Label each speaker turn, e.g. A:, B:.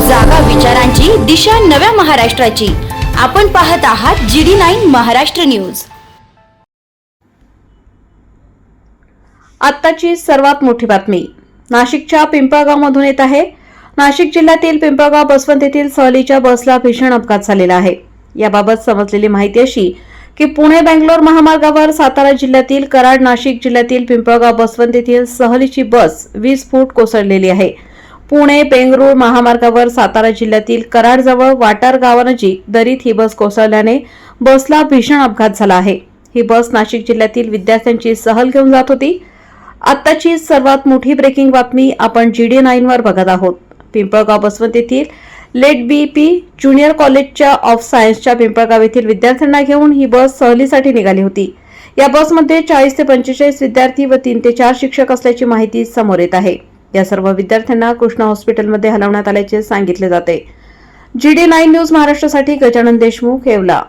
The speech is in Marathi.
A: जागा विचारांची, दिशा नव्या महाराष्ट्राची. आपण पाहत आहात GD9 महाराष्ट्र न्यूज.
B: आत्ताची सर्वात मोठी बातमी नाशिकच्या पिंपळगावमधून येत आहे. नाशिक जिल्ह्यातील पिंपळगाव बसवंत येथील सहलीच्या बसला भीषण अपघात झालेला आहे. याबाबत समजलेली माहिती अशी की पुणे बेंगलोर महामार्गावर सातारा जिल्ह्यातील कराड, नाशिक जिल्ह्यातील पिंपळगाव बसवंत येथील सहलीची बस 20 फूट कोसळलेली आहे. पुणे बेंगलोर महामार्गावर सातारा जिल्ह्यातील कराडजवळ वाटार गावानजीक दरीत ही बस कोसळल्याने बसला भीषण अपघात झाला आहे. ही बस नाशिक जिल्ह्यातील विद्यार्थ्यांची सहल घेऊन जात होती. आत्ताची सर्वात मोठी ब्रेकिंग बातमी आपण GD9 वर बघत आहोत. पिंपळगाव बसवंत येथील लेट BP ज्युनियर कॉलेजच्या ऑफ सायन्सच्या पिंपळगाव येथील विद्यार्थ्यांना घेऊन ही बस सहलीसाठी निघाली होती. या बसमध्ये 40 ते 45 विद्यार्थी व 3 ते 4 शिक्षक असल्याची माहिती समोर येत आहे. या सर्व विद्यार्थ्यांना कृष्णा हॉस्पिटलमध्ये हलवण्यात आल्याचे सांगितले जाते. GD9 न्यूज महाराष्ट्रासाठी गजानन देशमुख, येवला.